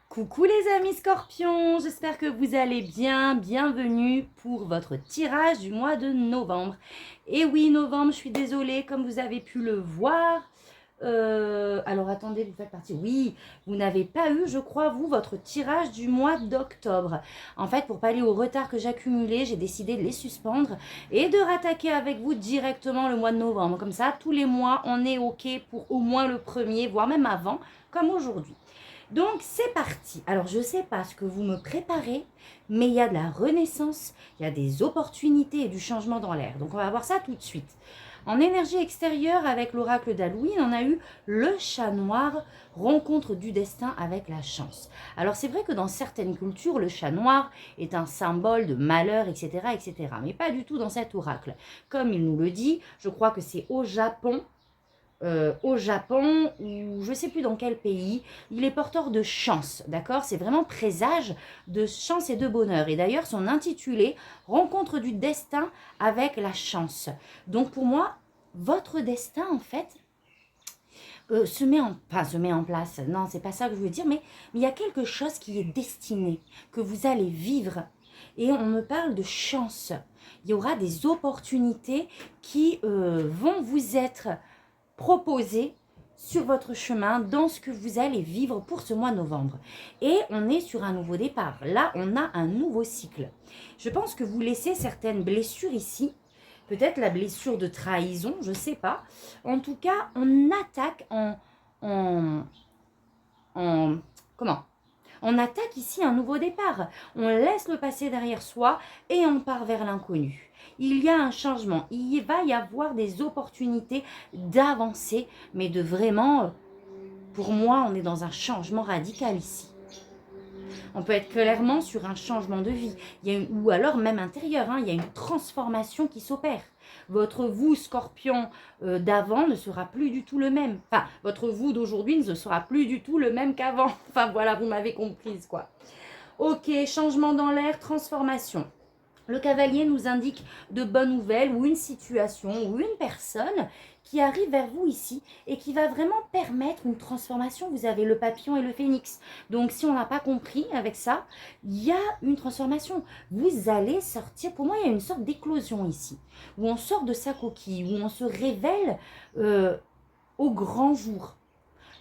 Coucou les amis scorpions, j'espère que vous allez bien. Bienvenue pour votre tirage du mois de novembre. Et oui, novembre, je suis désolée, comme vous avez pu le voir. Alors attendez, vous faites partie. Oui, vous n'avez pas eu, je crois, vous, votre tirage du mois d'octobre. En fait, pour pallier au retard que j'accumulais, j'ai décidé de les suspendre et de rattaquer avec vous directement le mois de novembre. Comme ça, tous les mois, on est OK pour au moins le premier, voire même avant, comme aujourd'hui. Donc, c'est parti. Alors, je ne sais pas ce que vous me préparez, mais il y a de la renaissance, il y a des opportunités et du changement dans l'air. Donc, on va voir ça tout de suite. En énergie extérieure, avec l'oracle d'Halloween, on a eu le chat noir, rencontre du destin avec la chance. Alors, c'est vrai que dans certaines cultures, le chat noir est un symbole de malheur, etc., etc., mais pas du tout dans cet oracle. Comme il nous le dit, je crois que c'est au Japon, ou je ne sais plus dans quel pays, il est porteur de chance, d'accord? C'est vraiment présage de chance et de bonheur. Et d'ailleurs, son intitulé, Rencontre du destin avec la chance. Donc pour moi, votre destin, en fait, se met en place. Non, c'est pas ça que je veux dire, mais il y a quelque chose qui est destiné, que vous allez vivre. Et on me parle de chance. Il y aura des opportunités qui vont vous être proposé sur votre chemin, dans ce que vous allez vivre pour ce mois de novembre. Et on est sur un nouveau départ. Là, on a un nouveau cycle. Je pense que vous laissez certaines blessures ici. Peut-être la blessure de trahison, je ne sais pas. En tout cas, on attaque comment? On attaque ici un nouveau départ. On laisse le passé derrière soi et on part vers l'inconnu. Il y a un changement. Il va y avoir des opportunités d'avancer, mais de vraiment, pour moi, on est dans un changement radical ici. On peut être clairement sur un changement de vie, ou alors même intérieur, il y a une transformation qui s'opère. Votre vous, scorpion, d'avant ne sera plus du tout le même. Enfin, votre vous d'aujourd'hui ne sera plus du tout le même qu'avant. Enfin, voilà, vous m'avez comprise, quoi. Ok, changement dans l'air, transformation. Le cavalier nous indique de bonnes nouvelles ou une situation ou une personne qui arrive vers vous ici et qui va vraiment permettre une transformation. Vous avez le papillon et le phénix. Donc, si on n'a pas compris avec ça, il y a une transformation. Vous allez sortir, pour moi, il y a une sorte d'éclosion ici, où on sort de sa coquille, où on se révèle au grand jour.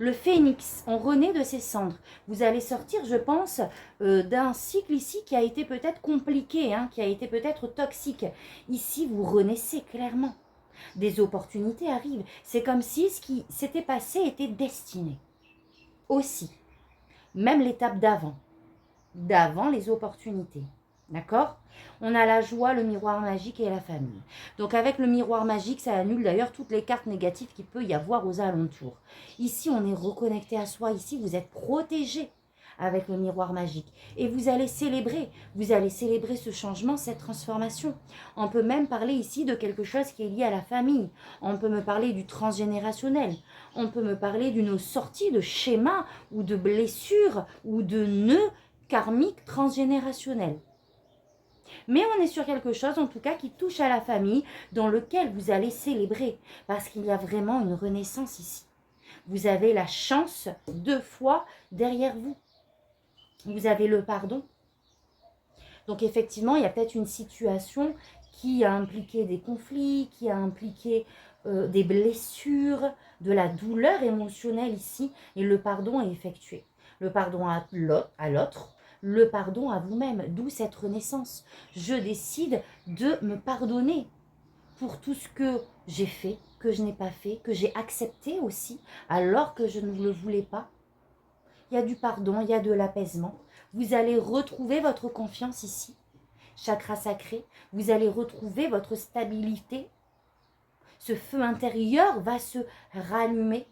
Le phénix, on renaît de ses cendres. Vous allez sortir, je pense, d'un cycle ici qui a été peut-être compliqué, qui a été peut-être toxique. Ici, vous renaissez clairement. Des opportunités arrivent. C'est comme si ce qui s'était passé était destiné. Aussi, même l'étape d'avant les opportunités. D'accord? On a la joie, le miroir magique et la famille. Donc avec le miroir magique, ça annule d'ailleurs toutes les cartes négatives qu'il peut y avoir aux alentours. Ici, on est reconnecté à soi. Ici, vous êtes protégé avec le miroir magique. Et vous allez célébrer ce changement, cette transformation. On peut même parler ici de quelque chose qui est lié à la famille. On peut me parler du transgénérationnel. On peut me parler d'une sortie de schéma ou de blessures ou de nœuds karmiques transgénérationnels. Mais on est sur quelque chose, en tout cas, qui touche à la famille, dans lequel vous allez célébrer, parce qu'il y a vraiment une renaissance ici. Vous avez la chance 2 fois derrière vous. Vous avez le pardon. Donc effectivement, il y a peut-être une situation qui a impliqué des conflits, qui a impliqué des blessures, de la douleur émotionnelle ici, et le pardon est effectué. Le pardon à l'autre, le pardon à vous-même, d'où cette renaissance. Je décide de me pardonner pour tout ce que j'ai fait, que je n'ai pas fait, que j'ai accepté aussi, alors que je ne le voulais pas. Il y a du pardon, il y a de l'apaisement. Vous allez retrouver votre confiance ici. Chakra sacré, vous allez retrouver votre stabilité. Ce feu intérieur va se rallumer.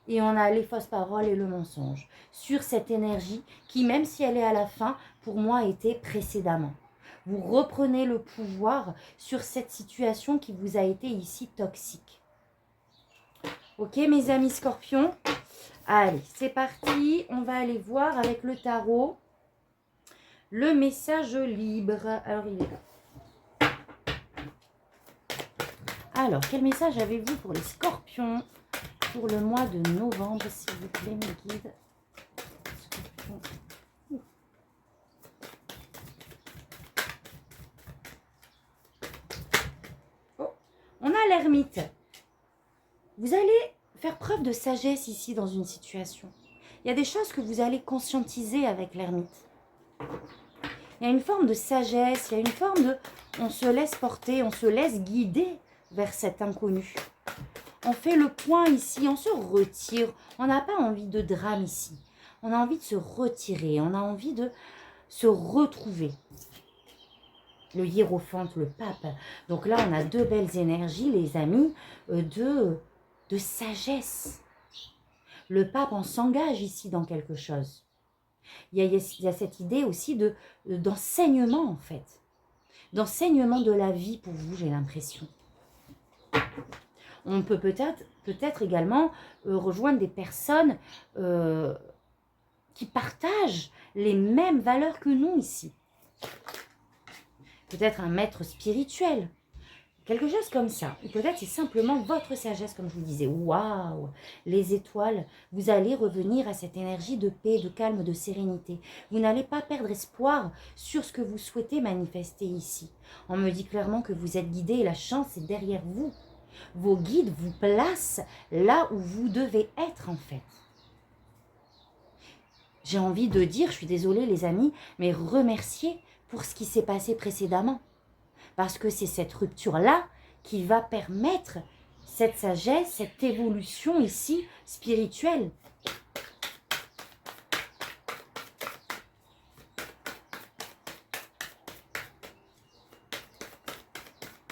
Et on a les fausses paroles et le mensonge sur cette énergie qui, même si elle est à la fin, pour moi était précédemment. Vous reprenez le pouvoir sur cette situation qui vous a été ici toxique. Ok mes amis scorpions? Allez, c'est parti. On va aller voir avec le tarot le message libre. Alors, il est là. Alors, quel message avez-vous pour les scorpions pour le mois de novembre, s'il vous plaît, mes guides? Oh, on a l'ermite. Vous allez faire preuve de sagesse ici dans une situation. Il y a des choses que vous allez conscientiser avec l'ermite. Il y a une forme de sagesse, il y a une forme de... On se laisse porter, on se laisse guider vers cet inconnu. On fait le point ici, on se retire. On n'a pas envie de drame ici. On a envie de se retirer, on a envie de se retrouver. Le hiérophante, le pape. Donc là, on a deux belles énergies, les amis, de sagesse. Le pape, on s'engage ici dans quelque chose. Il y a cette idée aussi d'enseignement, en fait. D'enseignement de la vie pour vous, j'ai l'impression. On peut peut-être également rejoindre des personnes qui partagent les mêmes valeurs que nous ici. Peut-être un maître spirituel. Quelque chose comme ça. Ou peut-être c'est simplement votre sagesse, comme je vous disais. Waouh! Les étoiles, vous allez revenir à cette énergie de paix, de calme, de sérénité. Vous n'allez pas perdre espoir sur ce que vous souhaitez manifester ici. On me dit clairement que vous êtes guidé et la chance est derrière vous. Vos guides vous placent là où vous devez être en fait. J'ai envie de dire, je suis désolée les amis, mais remerciez pour ce qui s'est passé précédemment. Parce que c'est cette rupture-là qui va permettre cette sagesse, cette évolution ici spirituelle.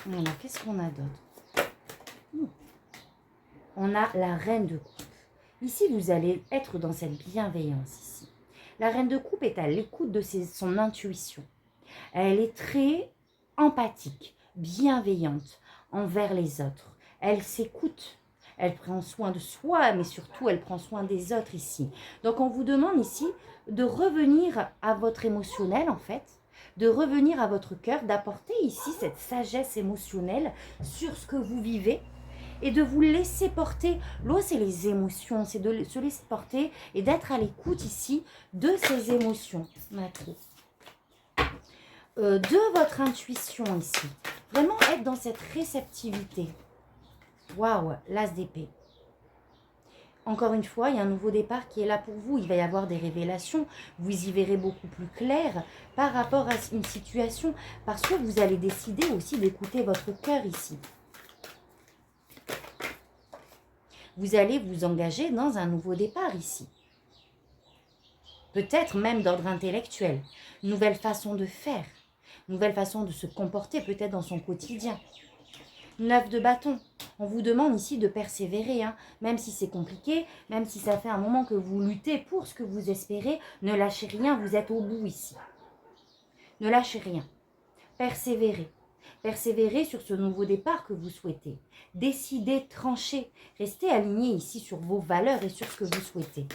Alors, qu'est-ce qu'on a d'autre? On a la reine de coupe. Ici, vous allez être dans cette bienveillance ici. La reine de coupe est à l'écoute de son intuition. Elle est très empathique, bienveillante envers les autres. Elle s'écoute. Elle prend soin de soi, mais surtout, elle prend soin des autres ici. Donc, on vous demande ici de revenir à votre émotionnel, en fait, de revenir à votre cœur, d'apporter ici cette sagesse émotionnelle sur ce que vous vivez et de vous laisser porter. L'eau, c'est les émotions, c'est de se laisser porter et d'être à l'écoute ici de ces émotions. De votre intuition ici. Vraiment être dans cette réceptivité. Waouh, l'as d'épée. Encore une fois, il y a un nouveau départ qui est là pour vous. Il va y avoir des révélations. Vous y verrez beaucoup plus clair par rapport à une situation. Parce que vous allez décider aussi d'écouter votre cœur ici. Vous allez vous engager dans un nouveau départ ici. Peut-être même d'ordre intellectuel. Nouvelle façon de faire. Nouvelle façon de se comporter peut-être dans son quotidien. 9 de bâton. On vous demande ici de persévérer, hein. Même si c'est compliqué, même si ça fait un moment que vous luttez pour ce que vous espérez, ne lâchez rien, vous êtes au bout ici. Ne lâchez rien. Persévérez. Persévérez sur ce nouveau départ que vous souhaitez. Décidez, tranchez. Restez aligné ici sur vos valeurs et sur ce que vous souhaitez.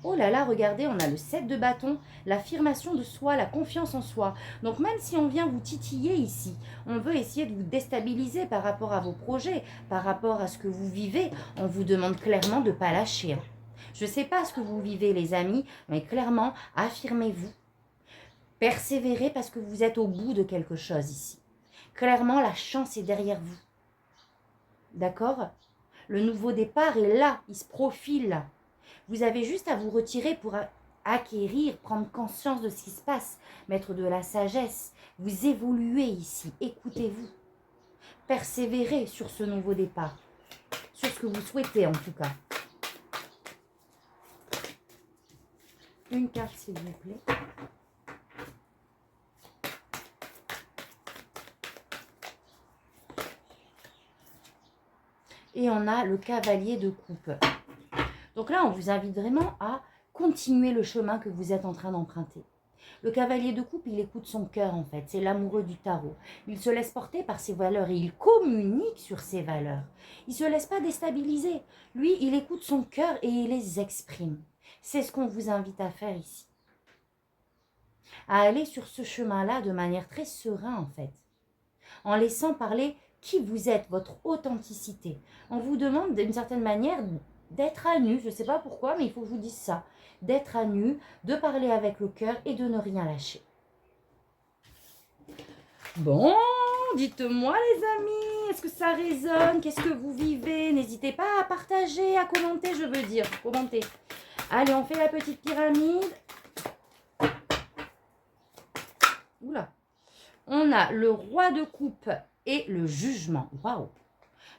Oh là là, regardez, on a le 7 de bâton, l'affirmation de soi, la confiance en soi. Donc même si on vient vous titiller ici, on veut essayer de vous déstabiliser par rapport à vos projets, par rapport à ce que vous vivez, on vous demande clairement de ne pas lâcher. Hein. Je ne sais pas ce que vous vivez les amis, mais clairement, affirmez-vous. Persévérez parce que vous êtes au bout de quelque chose ici. Clairement, la chance est derrière vous. D'accord? Le nouveau départ est là, il se profile là. Vous avez juste à vous retirer pour acquérir, prendre conscience de ce qui se passe, mettre de la sagesse. Vous évoluez ici, écoutez-vous. Persévérez sur ce nouveau départ, sur ce que vous souhaitez en tout cas. Une carte s'il vous plaît. Et on a le cavalier de coupe. Donc là, on vous invite vraiment à continuer le chemin que vous êtes en train d'emprunter. Le cavalier de coupe, il écoute son cœur en fait, c'est l'amoureux du tarot. Il se laisse porter par ses valeurs et il communique sur ses valeurs. Il ne se laisse pas déstabiliser. Lui, il écoute son cœur et il les exprime. C'est ce qu'on vous invite à faire ici. À aller sur ce chemin-là de manière très sereine en fait. En laissant parler qui vous êtes, votre authenticité. On vous demande d'une certaine manière d'être à nu, je ne sais pas pourquoi, mais il faut que je vous dise ça. D'être à nu, de parler avec le cœur et de ne rien lâcher. Bon, dites-moi les amis, est-ce que ça résonne? Qu'est-ce que vous vivez? N'hésitez pas à partager, à commenter, je veux dire. Commentez. Allez, on fait la petite pyramide. Oula. On a le roi de coupe et le jugement. Waouh!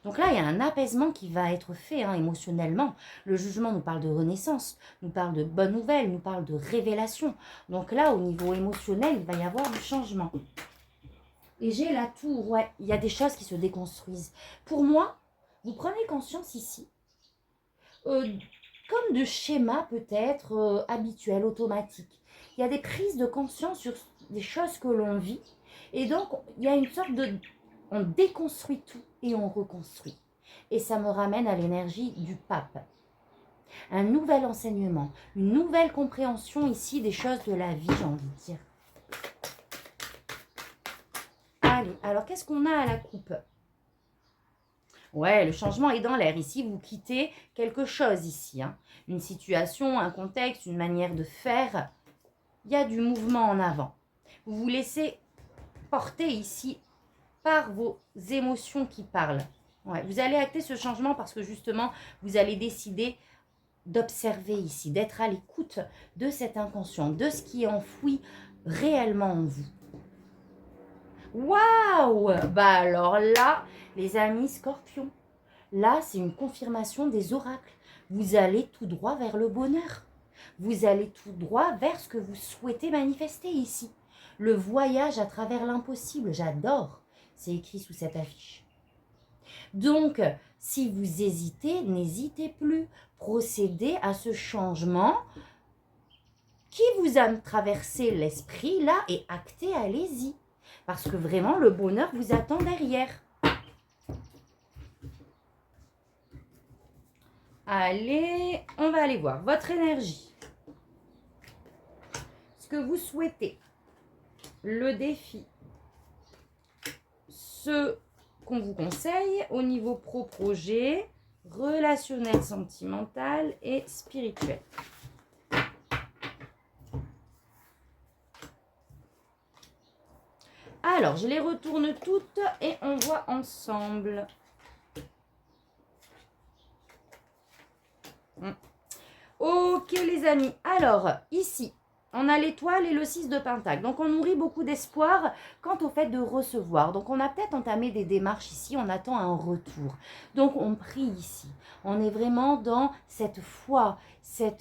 Donc là, il y a un apaisement qui va être fait émotionnellement. Le jugement nous parle de renaissance, nous parle de bonnes nouvelles, nous parle de révélation. Donc là, au niveau émotionnel, il va y avoir du changement. Et j'ai la tour, ouais, il y a des choses qui se déconstruisent. Pour moi, vous prenez conscience ici, comme de schémas peut-être habituels, automatiques. Il y a des prises de conscience sur des choses que l'on vit. Et donc, il y a une sorte de... On déconstruit tout et on reconstruit. Et ça me ramène à l'énergie du pape. Un nouvel enseignement, une nouvelle compréhension ici des choses de la vie, j'ai envie de dire. Allez, alors qu'est-ce qu'on a à la coupe? Ouais, le changement est dans l'air. Ici, vous quittez quelque chose ici. Une situation, un contexte, une manière de faire. Il y a du mouvement en avant. Vous vous laissez porter ici par vos émotions qui parlent. Ouais, vous allez acter ce changement parce que justement, vous allez décider d'observer ici, d'être à l'écoute de cet inconscient, de ce qui est enfoui réellement en vous. Waouh! Bah alors là, les amis Scorpions, là, c'est une confirmation des oracles. Vous allez tout droit vers le bonheur. Vous allez tout droit vers ce que vous souhaitez manifester ici. Le voyage à travers l'impossible, j'adore. C'est écrit sous cette affiche. Donc, si vous hésitez, n'hésitez plus. Procédez à ce changement qui vous a traversé l'esprit là et actez, allez-y. Parce que vraiment, le bonheur vous attend derrière. Allez, on va aller voir votre énergie. Ce que vous souhaitez. Le défi. Ce qu'on vous conseille au niveau pro-projet, relationnel, sentimental et spirituel. Alors, je les retourne toutes et on voit ensemble. Ok les amis, alors ici, on a l'étoile et le 6 de pentacle. Donc, on nourrit beaucoup d'espoir quant au fait de recevoir. Donc, on a peut-être entamé des démarches ici, on attend un retour. Donc, on prie ici. On est vraiment dans cette foi, ces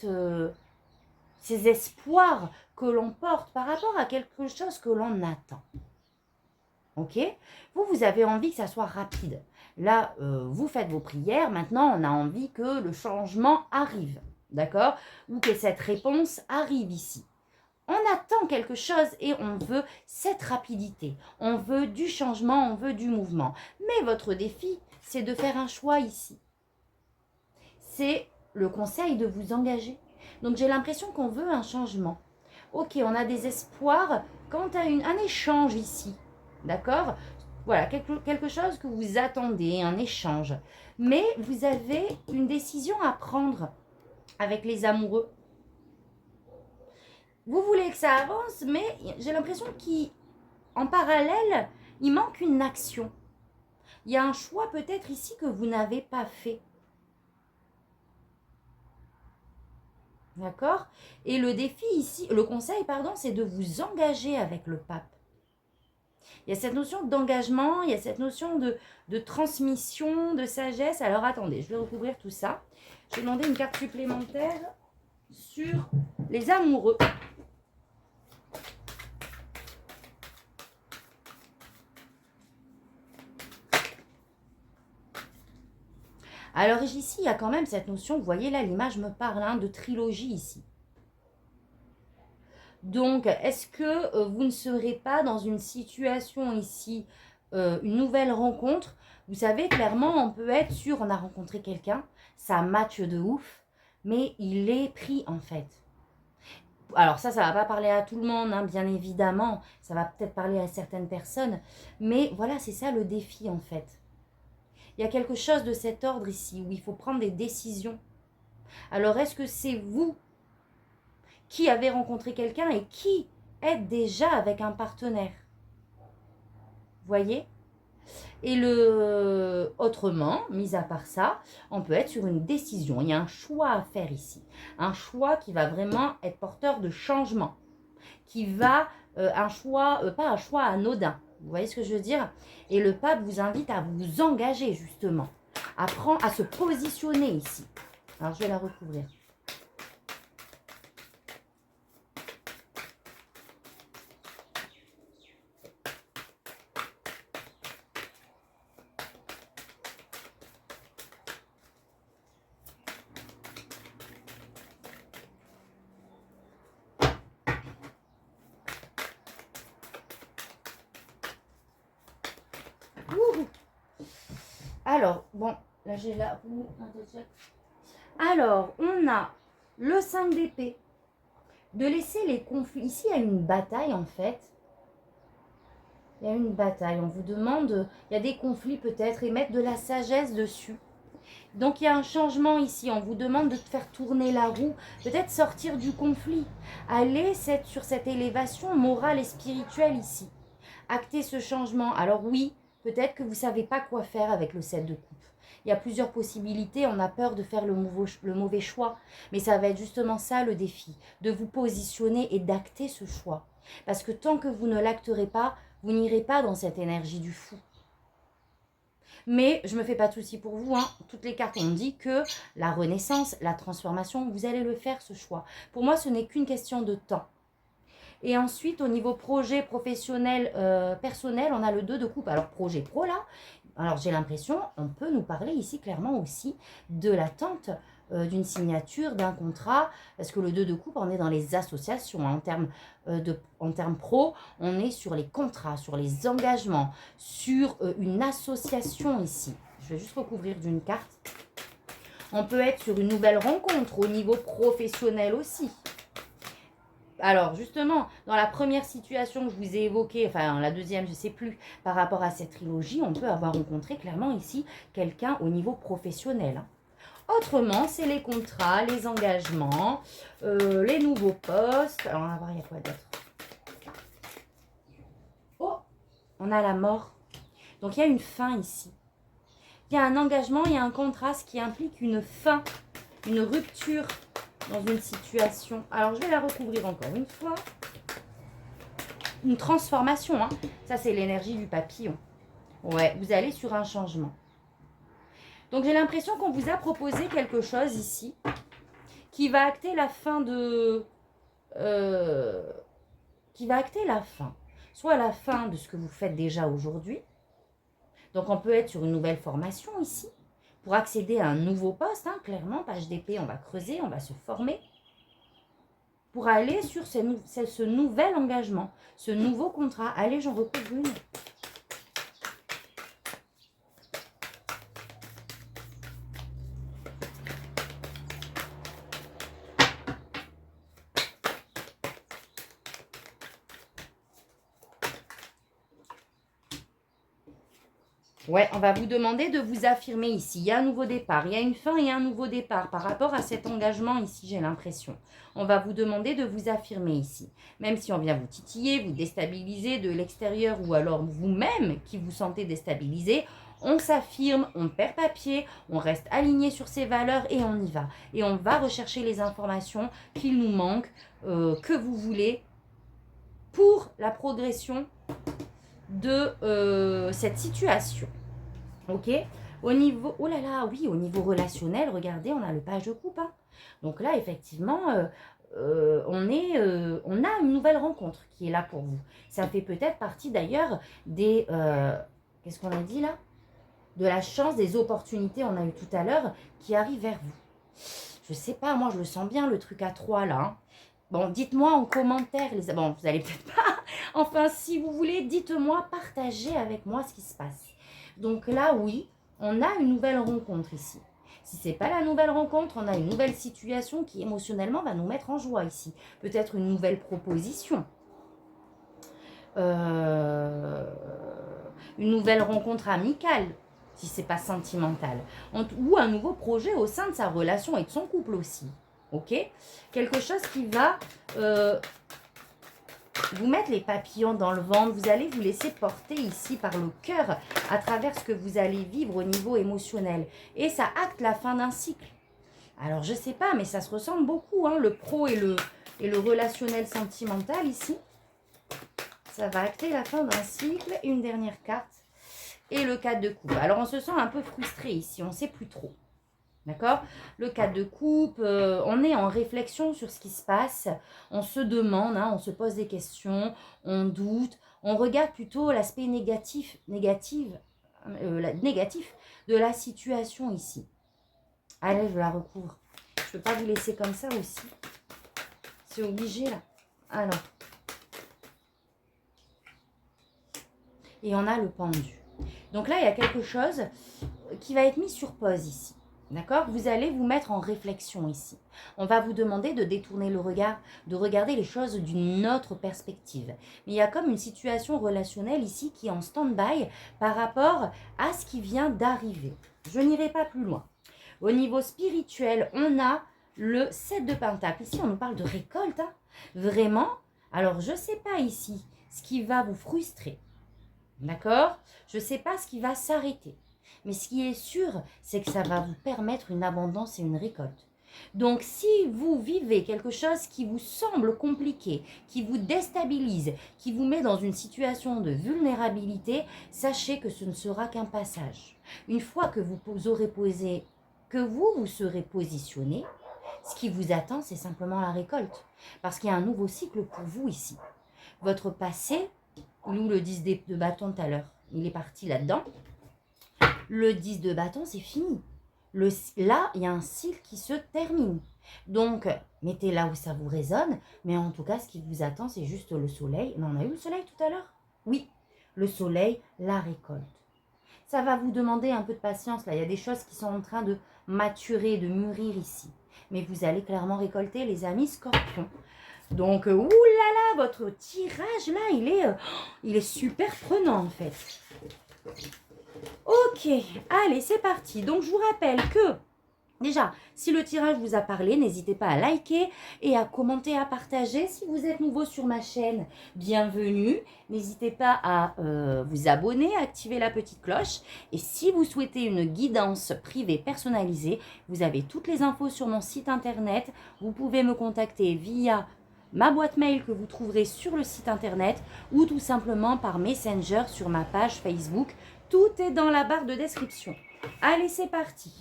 espoirs que l'on porte par rapport à quelque chose que l'on attend. Ok? Vous avez envie que ça soit rapide. Là, vous faites vos prières. Maintenant, on a envie que le changement arrive. D'accord? Ou que cette réponse arrive ici. On attend quelque chose et on veut cette rapidité. On veut du changement, on veut du mouvement. Mais votre défi, c'est de faire un choix ici. C'est le conseil de vous engager. Donc, j'ai l'impression qu'on veut un changement. Ok, on a des espoirs quant à un échange ici. D'accord? Voilà, quelque chose que vous attendez, un échange. Mais vous avez une décision à prendre avec les amoureux. Vous voulez que ça avance, mais j'ai l'impression qu'en parallèle, il manque une action. Il y a un choix peut-être ici que vous n'avez pas fait. D'accord? Et le défi ici, le conseil, pardon, c'est de vous engager avec le pape. Il y a cette notion d'engagement, il y a cette notion de transmission, de sagesse. Alors attendez, je vais recouvrir tout ça. Je vais demander une carte supplémentaire sur les amoureux. Alors ici, il y a quand même cette notion, vous voyez là, l'image me parle de trilogie ici. Donc, est-ce que vous ne serez pas dans une situation ici, une nouvelle rencontre? Vous savez, clairement, on peut être sûr, on a rencontré quelqu'un, ça match de ouf, mais il est pris en fait. Alors ça va pas parler à tout le monde, hein, bien évidemment. Ça va peut-être parler à certaines personnes. Mais voilà, c'est ça le défi en fait. Il y a quelque chose de cet ordre ici où il faut prendre des décisions. Alors, est-ce que c'est vous qui avez rencontré quelqu'un et qui êtes déjà avec un partenaire? Voyez? Et autrement, mis à part ça, on peut être sur une décision. Il y a un choix à faire ici. Un choix qui va vraiment être porteur de changement. Qui va, un choix, pas un choix anodin. Vous voyez ce que je veux dire? Et le pape vous invite à vous engager justement. À se positionner ici. Alors, je vais la recouvrir. Ouh. Alors, bon, là j'ai la roue. Alors, on a le 5 d'épée. De laisser les conflits. Ici, il y a une bataille en fait. Il y a une bataille. On vous demande, il y a des conflits peut-être et mettre de la sagesse dessus. Donc, il y a un changement ici. On vous demande de faire tourner la roue. Peut-être sortir du conflit. Aller sur cette élévation morale et spirituelle ici. Acter ce changement. Alors oui, peut-être que vous ne savez pas quoi faire avec le 7 de coupe. Il y a plusieurs possibilités, on a peur de faire le mauvais choix. Mais ça va être justement ça le défi, de vous positionner et d'acter ce choix. Parce que tant que vous ne l'acterez pas, vous n'irez pas dans cette énergie du fou. Mais je ne me fais pas de soucis pour vous, hein. Toutes les cartes ont dit que la renaissance, la transformation, vous allez le faire ce choix. Pour moi, ce n'est qu'une question de temps. Et ensuite, au niveau projet professionnel, personnel, on a le 2 de coupe. Alors, projet pro, là, alors j'ai l'impression, on peut nous parler ici clairement aussi de l'attente d'une signature, d'un contrat, parce que le 2 de coupe, on est dans les associations. Hein, en termes pro, on est sur les contrats, sur les engagements, sur une association ici. Je vais juste recouvrir d'une carte. On peut être sur une nouvelle rencontre au niveau professionnel aussi. Alors, justement, dans la première situation que je vous ai évoquée, enfin, la deuxième, je ne sais plus, par rapport à cette trilogie, on peut avoir rencontré clairement ici quelqu'un au niveau professionnel. Hein. Autrement, c'est les contrats, les engagements, les nouveaux postes. Alors, on va voir, il y a quoi d'autre? Oh, on a la mort. Donc, il y a une fin ici. Il y a un engagement, il y a un contrat, ce qui implique une fin, une rupture dans une situation. Alors, je vais la recouvrir encore une fois. Une transformation, hein. Ça, c'est l'énergie du papillon. Ouais, vous allez sur un changement. Donc, j'ai l'impression qu'on vous a proposé quelque chose ici qui va acter la fin de... qui va acter la fin. Soit la fin de ce que vous faites déjà aujourd'hui. Donc, on peut être sur une nouvelle formation ici. Pour accéder à un nouveau poste, hein, clairement, page d'épée, on va creuser, on va se former. Pour aller sur ce nouvel engagement, ce nouveau contrat. Allez, j'en recouvre une. Ouais, on va vous demander de vous affirmer ici. Il y a un nouveau départ, il y a une fin et un nouveau départ par rapport à cet engagement ici, j'ai l'impression. On va vous demander de vous affirmer ici. Même si on vient vous titiller, vous déstabiliser de l'extérieur ou alors vous-même qui vous sentez déstabilisé, on s'affirme, on perd papier, on reste aligné sur ses valeurs et on y va. Et on va rechercher les informations qu'il nous manque, que vous voulez, pour la progression de cette situation. Ok, au niveau, oh là là, oui, au niveau relationnel, regardez, on a le page de coupe. Hein. Donc là, effectivement, on a une nouvelle rencontre qui est là pour vous. Ça fait peut-être partie d'ailleurs des, qu'est-ce qu'on a dit là? De la chance, des opportunités, on a eu tout à l'heure, qui arrivent vers vous. Je sais pas, moi je le sens bien le truc à 3 là. Hein. Bon, dites-moi en commentaire, bon, vous allez peut-être pas. Enfin, si vous voulez, dites-moi, partagez avec moi ce qui se passe. Donc là, oui, on a une nouvelle rencontre ici. Si ce n'est pas la nouvelle rencontre, on a une nouvelle situation qui émotionnellement va nous mettre en joie ici. Peut-être une nouvelle proposition. Une nouvelle rencontre amicale, si ce n'est pas sentimental. Ou un nouveau projet au sein de sa relation et de son couple aussi. Ok? Quelque chose qui va vous mettre les papillons dans le ventre. Vous allez vous laisser porter ici par le cœur à travers ce que vous allez vivre au niveau émotionnel. Et ça acte la fin d'un cycle. Alors, je ne sais pas, mais ça se ressemble beaucoup, hein, le pro et le relationnel sentimental ici. Ça va acter la fin d'un cycle. Une dernière carte. Et le 4 de coupe. Alors, on se sent un peu frustré ici. On ne sait plus trop. D'accord? Le 4 de coupe, on est en réflexion sur ce qui se passe. On se demande, hein, on se pose des questions, on doute. On regarde plutôt l'aspect négatif de la situation ici. Allez, je la recouvre. Je ne peux pas vous laisser comme ça aussi. C'est obligé, là. Alors. Et on a le pendu. Donc là, il y a quelque chose qui va être mis sur pause ici. D'accord? Vous allez vous mettre en réflexion ici. On va vous demander de détourner le regard, de regarder les choses d'une autre perspective. Mais il y a comme une situation relationnelle ici qui est en stand-by par rapport à ce qui vient d'arriver. Je n'irai pas plus loin. Au niveau spirituel, on a le 7 de Pentacle. Ici, on nous parle de récolte. Hein? Vraiment. Alors, je ne sais pas ici ce qui va vous frustrer. D'accord? Je ne sais pas ce qui va s'arrêter. Mais ce qui est sûr, c'est que ça va vous permettre une abondance et une récolte. Donc, si vous vivez quelque chose qui vous semble compliqué, qui vous déstabilise, qui vous met dans une situation de vulnérabilité, sachez que ce ne sera qu'un passage. Une fois que vous aurez posé, que vous serez positionné, ce qui vous attend, c'est simplement la récolte. Parce qu'il y a un nouveau cycle pour vous ici. Votre passé, nous le 10 de bâton tout à l'heure, il est parti là-dedans. Le 10 de bâton, c'est fini. Là, il y a un cycle qui se termine. Donc, mettez là où ça vous résonne. Mais en tout cas, ce qui vous attend, c'est juste le soleil. Mais on a eu le soleil tout à l'heure? Oui, le soleil, la récolte. Ça va vous demander un peu de patience. Là, il y a des choses qui sont en train de maturer, de mûrir ici. Mais vous allez clairement récolter, les amis scorpions. Donc, oulala, votre tirage, là, il est super prenant, en fait. Ok, allez, c'est parti. Donc, je vous rappelle que, déjà, si le tirage vous a parlé, n'hésitez pas à liker et à commenter, à partager. Si vous êtes nouveau sur ma chaîne, bienvenue. N'hésitez pas à vous abonner, à activer la petite cloche. Et si vous souhaitez une guidance privée personnalisée, vous avez toutes les infos sur mon site internet. Vous pouvez me contacter via ma boîte mail que vous trouverez sur le site internet ou tout simplement par Messenger sur ma page Facebook. Tout est dans la barre de description. Allez, c'est parti.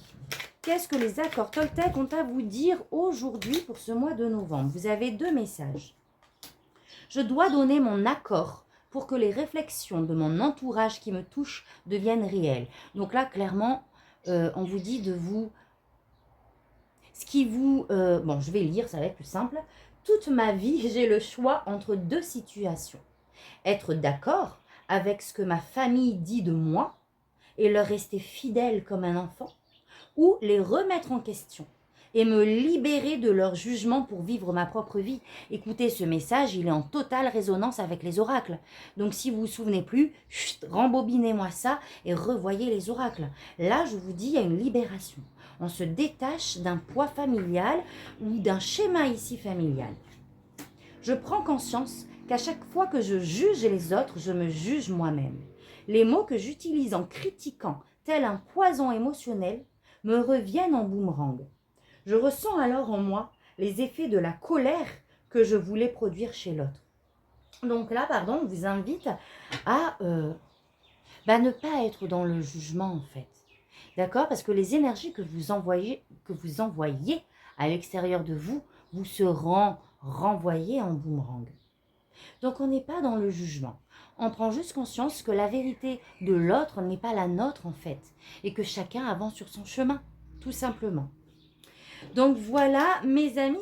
Qu'est-ce que les accords Toltec ont à vous dire aujourd'hui pour ce mois de novembre? Vous avez 2 messages. Je dois donner mon accord pour que les réflexions de mon entourage qui me touchent deviennent réelles. Donc là, clairement, on vous dit de vous... Ce qui vous... bon, je vais lire, ça va être plus simple. Toute ma vie, j'ai le choix entre 2 situations. Être d'accord avec ce que ma famille dit de moi et leur rester fidèle comme un enfant, ou les remettre en question et me libérer de leur jugement pour vivre ma propre vie. Écoutez, ce message, il est en totale résonance avec les oracles. Donc, si vous vous souvenez plus, rembobinez-moi ça et revoyez les oracles. Là, je vous dis, il y a une libération. On se détache d'un poids familial ou d'un schéma ici familial. Je prends conscience qu'à chaque fois que je juge les autres, je me juge moi-même. Les mots que j'utilise en critiquant, tel un poison émotionnel, me reviennent en boomerang. Je ressens alors en moi les effets de la colère que je voulais produire chez l'autre. Donc là, pardon, on vous invite à ne pas être dans le jugement en fait. D'accord? Parce que les énergies que vous envoyez à l'extérieur de vous, vous seront renvoyées en boomerang. Donc on n'est pas dans le jugement. On prend juste conscience que la vérité de l'autre n'est pas la nôtre en fait. Et que chacun avance sur son chemin, tout simplement. Donc voilà mes amis.